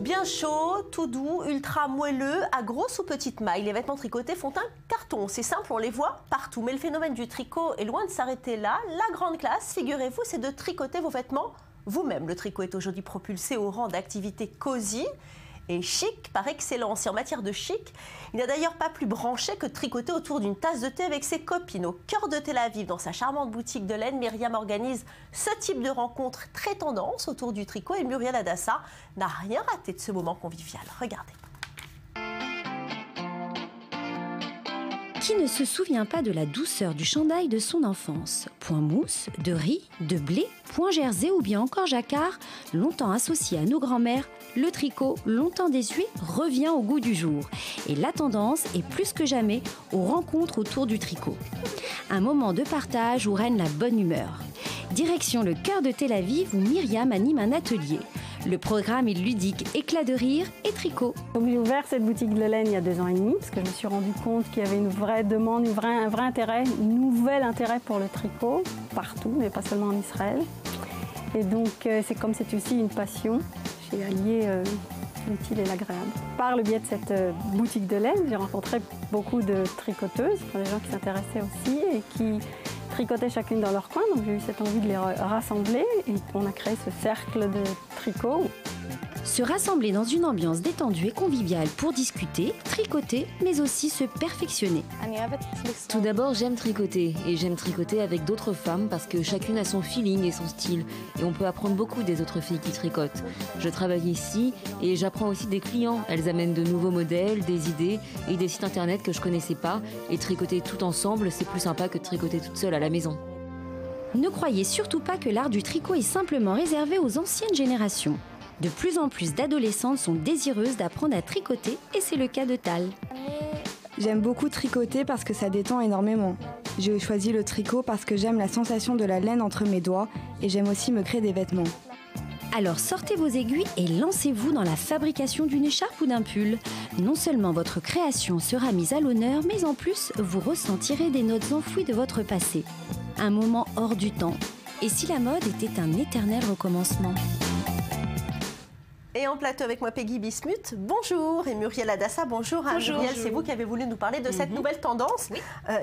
Bien chaud, tout doux, ultra moelleux, à grosse ou petite maille, les vêtements tricotés font un carton. C'est simple, on les voit partout. Mais le phénomène du tricot est loin de s'arrêter là. La grande classe, figurez-vous, c'est de tricoter vos vêtements vous-même. Le tricot est aujourd'hui propulsé au rang d'activité cosy et chic par excellence. Et en matière de chic, il n'y a d'ailleurs pas plus branché que de tricoter autour d'une tasse de thé avec ses copines. Au cœur de Tel Aviv, dans sa charmante boutique de laine, Myriam organise ce type de rencontre très tendance autour du tricot et Muriel Hadassa n'a rien raté de ce moment convivial. Regardez. Qui ne se souvient pas de la douceur du chandail de son enfance? Point mousse, de riz, de blé, point jersey ou bien encore jacquard, longtemps associé à nos grands-mères, le tricot, longtemps désuet, revient au goût du jour. Et la tendance est plus que jamais aux rencontres autour du tricot. Un moment de partage où règne la bonne humeur. Direction le cœur de Tel Aviv où Myriam anime un atelier. Le programme est ludique, éclat de rire et tricot. J'ai ouvert cette boutique de laine il y a 2 ans et demi parce que je me suis rendu compte qu'il y avait une vraie demande, un vrai intérêt, un nouvel intérêt pour le tricot, partout, mais pas seulement en Israël. Et donc c'est comme c'est aussi une passion, j'ai allié l'utile et l'agréable. Par le biais de cette boutique de laine, j'ai rencontré beaucoup de tricoteuses, des gens qui s'intéressaient aussi et qui tricotaient chacune dans leur coin, donc j'ai eu cette envie de les rassembler et on a créé ce cercle de tricot. Se rassembler dans une ambiance détendue et conviviale pour discuter, tricoter, mais aussi se perfectionner. Tout d'abord, j'aime tricoter et j'aime tricoter avec d'autres femmes parce que chacune a son feeling et son style et on peut apprendre beaucoup des autres filles qui tricotent. Je travaille ici et j'apprends aussi des clients. Elles amènent de nouveaux modèles, des idées et des sites internet que je connaissais pas et tricoter tout ensemble, c'est plus sympa que de tricoter toute seule à la maison. Ne croyez surtout pas que l'art du tricot est simplement réservé aux anciennes générations. De plus en plus d'adolescentes sont désireuses d'apprendre à tricoter et c'est le cas de Tal. J'aime beaucoup tricoter parce que ça détend énormément. J'ai choisi le tricot parce que j'aime la sensation de la laine entre mes doigts et j'aime aussi me créer des vêtements. Alors sortez vos aiguilles et lancez-vous dans la fabrication d'une écharpe ou d'un pull. Non seulement votre création sera mise à l'honneur, mais en plus, vous ressentirez des notes enfouies de votre passé. Un moment hors du temps. Et si la mode était un éternel recommencement ? Et en plateau avec moi, Peggy Bismuth, bonjour, et Muriel Hadassa, bonjour. Bonjour. Muriel, c'est vous qui avez voulu nous parler de cette nouvelle tendance. Oui.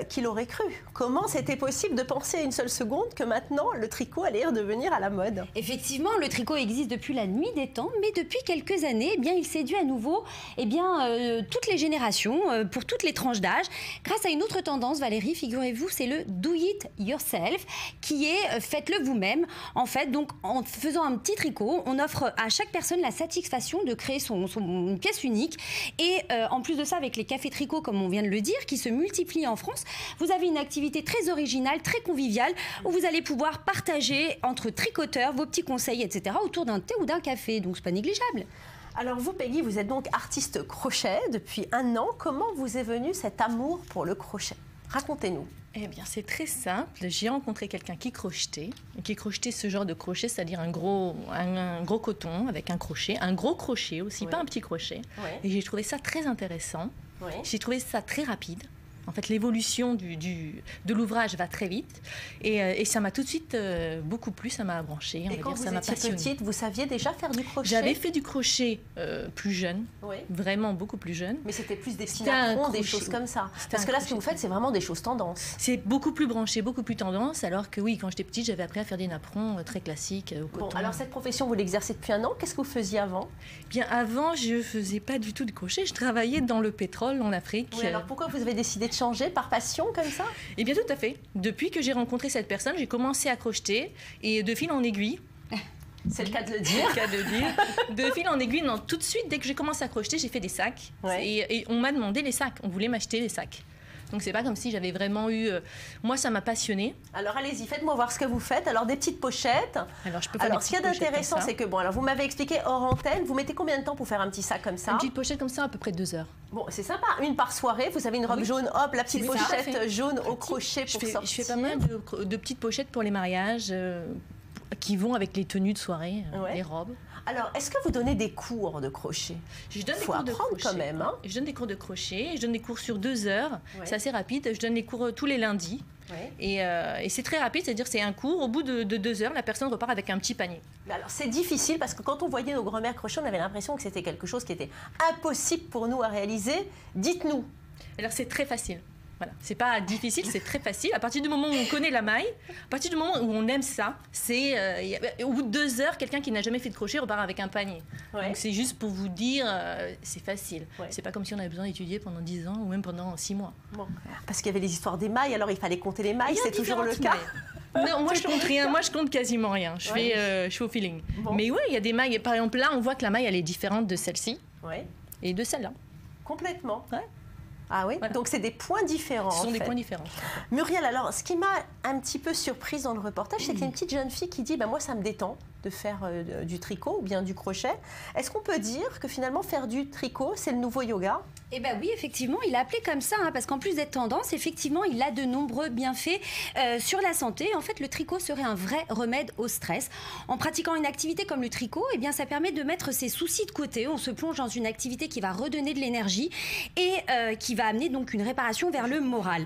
Qui l'aurait cru? Comment c'était possible de penser une seule seconde que maintenant, le tricot allait redevenir à la mode? Effectivement, le tricot existe depuis la nuit des temps, mais depuis quelques années, eh bien, il séduit à nouveau toutes les générations, pour toutes les tranches d'âge, grâce à une autre tendance, Valérie, figurez-vous, c'est le do it yourself, qui est faites-le vous-même. En fait, donc, en faisant un petit tricot, on offre à chaque personne la satisfaction de créer une pièce unique. Et en plus de ça, avec les cafés tricot, comme on vient de le dire, qui se multiplient en France, vous avez une activité très originale, très conviviale, où vous allez pouvoir partager entre tricoteurs vos petits conseils, etc., autour d'un thé ou d'un café. Donc, c'est pas négligeable. Alors vous, Peggy, vous êtes donc artiste crochet depuis 1 an. Comment vous est venu cet amour pour le crochet? Racontez-nous. Eh bien, c'est très simple. J'ai rencontré quelqu'un qui crochetait ce genre de crochet, c'est-à-dire un gros coton avec un gros crochet aussi, Oui. pas un petit crochet. Oui. Et j'ai trouvé ça très intéressant. Oui. J'ai trouvé ça très rapide. En fait, l'évolution de l'ouvrage va très vite. Et ça m'a tout de suite beaucoup plu, ça m'a branché. Et quand vous ça m'a étiez passionnée. petite, vous saviez déjà faire du crochet? J'avais fait du crochet plus jeune, Oui. vraiment beaucoup plus jeune. Mais c'était plus des petits C'était un napperons, des crochet, choses oui. comme ça. C'était Parce un que là, ce que vous crochet. faites, c'est vraiment des choses tendances. C'est beaucoup plus branché, beaucoup plus tendance, alors que oui, quand j'étais petite, j'avais appris à faire des napperons très classiques au coton. Bon, alors cette profession, vous l'exercez depuis 1 an. Qu'est-ce que vous faisiez avant? Bien avant, je faisais pas du tout de crochet, je travaillais dans le pétrole en Afrique. Oui, alors pourquoi vous avez décidé de changer par passion comme ça? Eh bien tout à fait. Depuis que j'ai rencontré cette personne, j'ai commencé à crocheter et de fil en aiguille. C'est le cas de le dire. De fil en aiguille, non, tout de suite, dès que j'ai commencé à crocheter, j'ai fait des sacs. Ouais. Et on m'a demandé les sacs, on voulait m'acheter les sacs. Donc c'est pas comme si j'avais vraiment eu... Moi, ça m'a passionnée. Alors allez-y, faites-moi voir ce que vous faites. Alors des petites pochettes. Alors je peux faire Alors des ce qu'il y a petites pochettes d'intéressant, comme ça. c'est que, bon, alors vous m'avez expliqué hors antenne, vous mettez combien de temps pour faire un petit sac comme ça? Une petite pochette comme ça, à peu près 2 heures. Bon, c'est sympa. Une par soirée, vous avez une robe jaune, hop, la petite Oui, ça, pochette jaune au crochet Je pour sortir. fais pas mal de petites pochettes pour les mariages. qui vont avec les tenues de soirée, Ouais. les robes. Alors, est-ce que vous donnez des cours de crochet? Je donne des Faut cours de apprendre crochet. quand même, hein. Je donne des cours de crochet, je donne des cours sur 2 heures, Ouais. c'est assez rapide. Je donne les cours tous les lundis. Ouais. Et c'est très rapide, c'est-à-dire c'est un cours, au bout de 2 heures, la personne repart avec un petit panier. Mais alors, c'est difficile parce que quand on voyait nos grand-mères crocher, on avait l'impression que c'était quelque chose qui était impossible pour nous à réaliser. Dites-nous. Alors c'est très facile. Voilà, c'est pas difficile, c'est très facile. À partir du moment où on connaît la maille, à partir du moment où on aime ça, c'est au bout de 2 heures, quelqu'un qui n'a jamais fait de crochet repart avec un panier. Ouais. Donc c'est juste pour vous dire, c'est facile. Ouais. C'est pas comme si on avait besoin d'étudier pendant 10 ans ou même pendant 6 mois. Bon. Parce qu'il y avait les histoires des mailles, alors il fallait compter les mailles, Il y a c'est toujours le différentes cas. mailles. Non, moi je compte rien, moi je compte quasiment rien. Je suis au feeling. Bon. Mais oui, il y a des mailles. Par exemple, là, on voit que la maille elle est différente de celle-ci Ouais. et de celle-là. Complètement. Ouais. Ah oui, Voilà. donc c'est des points différents. Ce sont en des fait. points différents. Muriel, alors ce qui m'a un petit peu surprise dans le reportage, c'est qu'il y a une petite jeune fille qui dit moi ça me détend de faire du tricot ou bien du crochet. Est-ce qu'on peut dire que finalement faire du tricot, c'est le nouveau yoga? Eh bien oui, effectivement, il a appelé comme ça, parce qu'en plus d'être tendance, effectivement, il a de nombreux bienfaits sur la santé. En fait, le tricot serait un vrai remède au stress. En pratiquant une activité comme le tricot, eh bien, ça permet de mettre ses soucis de côté. On se plonge dans une activité qui va redonner de l'énergie et qui va amener donc une réparation vers le moral.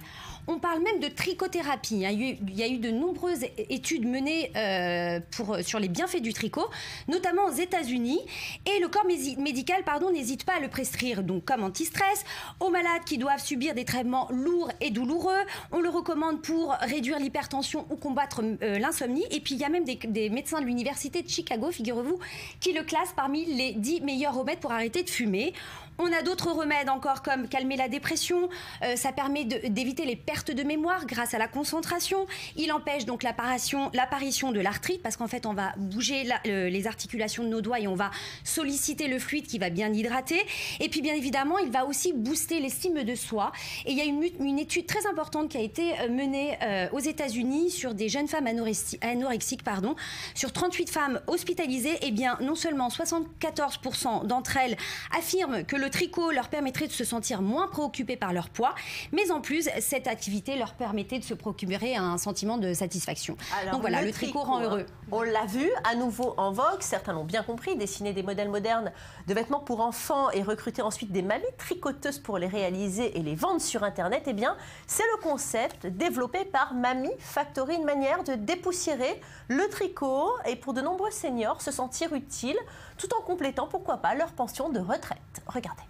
On parle même de trichothérapie. Il y a eu de nombreuses études menées sur les bienfaits du tricot, notamment aux États-Unis. Et le corps médical n'hésite pas à le prescrire donc comme anti-stress aux malades qui doivent subir des traitements lourds et douloureux. On le recommande pour réduire l'hypertension ou combattre l'insomnie. Et puis il y a même des médecins de l'université de Chicago, figurez-vous, qui le classent parmi les 10 meilleurs remèdes pour arrêter de fumer. On a d'autres remèdes encore comme calmer la dépression, ça permet d'éviter les pertes de mémoire grâce à la concentration. Il empêche donc l'apparition de l'arthrite parce qu'en fait on va bouger les articulations de nos doigts et on va solliciter le fluide qui va bien hydrater. Et puis bien évidemment il va aussi booster l'estime de soi. Et il y a une étude très importante qui a été menée aux États-Unis sur des jeunes femmes anorexiques. Sur 38 femmes hospitalisées, et bien non seulement 74% d'entre elles affirment que le tricot leur permettrait de se sentir moins préoccupées par leur poids, mais en plus, cette activité leur permettait de se procurer un sentiment de satisfaction. Alors, donc voilà, le tricot rend heureux. On l'a vu, à nouveau en vogue, certains l'ont bien compris, dessiner des modèles modernes de vêtements pour enfants et recruter ensuite des mamies tricoteuses pour les réaliser et les vendre sur Internet, eh bien, c'est le concept développé par Mamie Factory, une manière de dépoussiérer le tricot et pour de nombreux seniors se sentir utiles tout en complétant, pourquoi pas, leur pension de retraite. Regardez.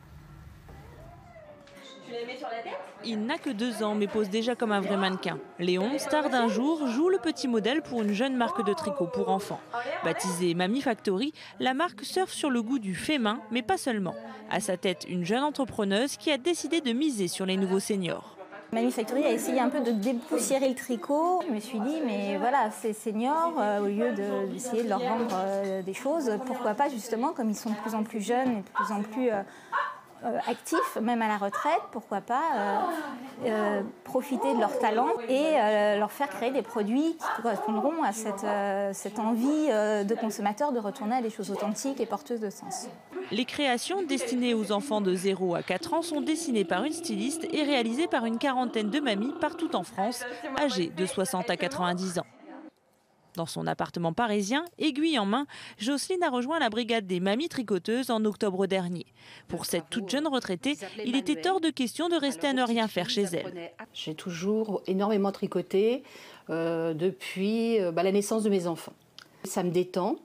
Tu les mets sur la tête ? Il n'a que 2 ans mais pose déjà comme un vrai mannequin. Léon, star d'un jour, joue le petit modèle pour une jeune marque de tricot pour enfants. Baptisée Mamie Factory, la marque surfe sur le goût du fait main, mais pas seulement. À sa tête, une jeune entrepreneuse qui a décidé de miser sur les nouveaux seniors. Mamie Factory a essayé un peu de dépoussiérer le tricot. Je me suis dit, mais voilà, ces seniors, au lieu d'essayer de leur vendre des choses, pourquoi pas justement, comme ils sont de plus en plus jeunes et de plus en plus actifs, même à la retraite, pourquoi pas profiter de leur talent et leur faire créer des produits qui correspondront à cette envie de consommateurs de retourner à des choses authentiques et porteuses de sens. Les créations destinées aux enfants de 0 à 4 ans sont dessinées par une styliste et réalisées par une quarantaine de mamies partout en France, âgées de 60 à 90 ans. Dans son appartement parisien, aiguille en main, Jocelyne a rejoint la brigade des mamies tricoteuses en octobre dernier. Pour cette toute jeune retraitée, il était hors de question de rester à ne rien faire chez elle. J'ai toujours énormément tricoté depuis la naissance de mes enfants. Ça me détend.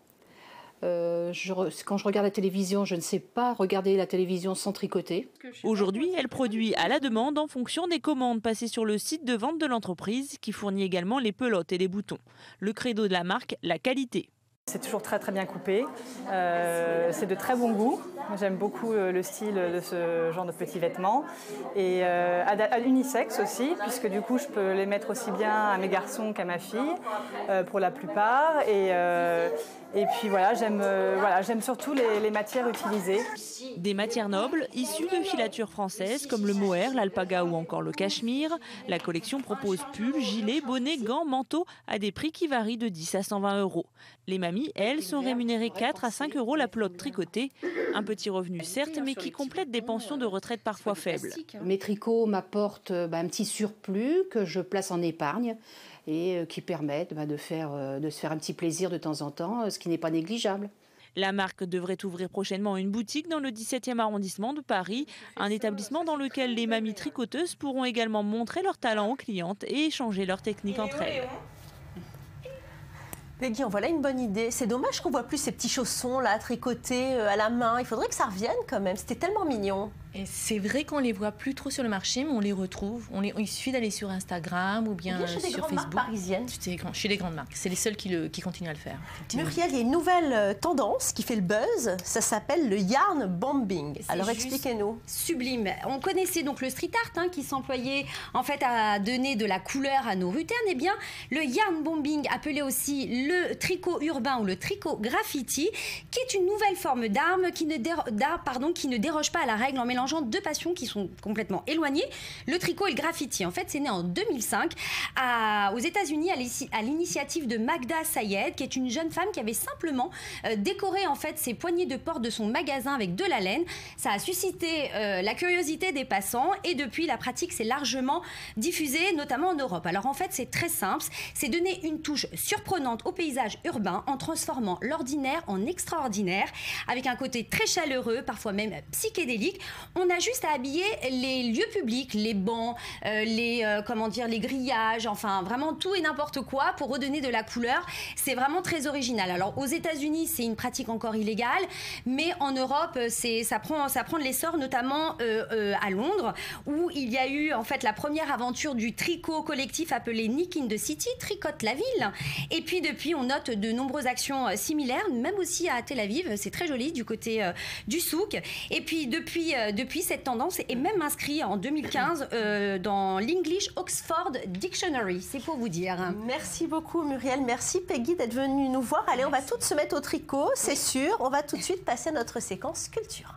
Quand je regarde la télévision, je ne sais pas regarder la télévision sans tricoter. Aujourd'hui, elle produit à la demande en fonction des commandes passées sur le site de vente de l'entreprise qui fournit également les pelotes et les boutons. Le credo de la marque, la qualité. C'est toujours très très bien coupé, c'est de très bon goût. J'aime beaucoup le style de ce genre de petits vêtements et à unisexe aussi, puisque du coup je peux les mettre aussi bien à mes garçons qu'à ma fille pour la plupart. Et puis voilà, j'aime surtout les matières utilisées. Des matières nobles issues de filatures françaises comme le mohair, l'alpaga ou encore le cachemire. La collection propose pulls, gilets, bonnets, gants, manteaux à des prix qui varient de 10 à 120 €. Les mamies, elles, sont rémunérées 4 à 5 € la pelote tricotée. Un petit petits revenus, certes, mais qui complètent des pensions de retraite parfois faibles. Mes tricots m'apportent un petit surplus que je place en épargne et qui permettent de se faire un petit plaisir de temps en temps, ce qui n'est pas négligeable. La marque devrait ouvrir prochainement une boutique dans le 17e arrondissement de Paris, un établissement dans lequel les mamies tricoteuses pourront également montrer leur talent aux clientes et échanger leurs techniques entre elles. Peggy, en voilà une bonne idée. C'est dommage qu'on voit plus ces petits chaussons là tricotés à la main. Il faudrait que ça revienne quand même. C'était tellement mignon. Et c'est vrai qu'on les voit plus trop sur le marché, mais on les retrouve. Il suffit d'aller sur Instagram ou bien chez des sur grandes Facebook. Marques parisiennes. Chez les grandes marques. C'est les seuls qui continuent à le faire. Muriel, il y a une nouvelle tendance qui fait le buzz. Ça s'appelle le yarn bombing. Alors expliquez-nous. Sublime. On connaissait donc le street art qui s'employait en fait à donner de la couleur à nos ruternes. Eh bien, le yarn bombing, appelé aussi le tricot urbain ou le tricot graffiti, qui est une nouvelle forme d'art qui ne déroge pas à la règle en mélangeant deux passions qui sont complètement éloignées, le tricot et le graffiti. En fait, c'est né en 2005 aux États-Unis à l'initiative de Magda Sayed, qui est une jeune femme qui avait simplement décoré en fait ses poignées de porte de son magasin avec de la laine. Ça a suscité la curiosité des passants et depuis la pratique s'est largement diffusée, notamment en Europe. Alors en fait, c'est très simple, c'est donner une touche surprenante au paysage urbain en transformant l'ordinaire en extraordinaire, avec un côté très chaleureux, parfois même psychédélique. On a juste à habiller les lieux publics, les bancs, les grillages, enfin vraiment tout et n'importe quoi pour redonner de la couleur. C'est vraiment très original. Alors aux États-Unis, c'est une pratique encore illégale, mais en Europe, ça prend de l'essor, notamment à Londres, où il y a eu en fait la première aventure du tricot collectif appelé Knit in the City, Tricote la ville. Et puis depuis, on note de nombreuses actions similaires, même aussi à Tel Aviv. C'est très joli du côté du souk. Et puis depuis cette tendance est même inscrite en 2015 dans l'English Oxford Dictionary. C'est pour vous dire. Merci beaucoup Muriel, merci Peggy d'être venue nous voir. Allez, on va toutes se mettre au tricot, c'est sûr. On va tout de suite passer à notre séquence culture.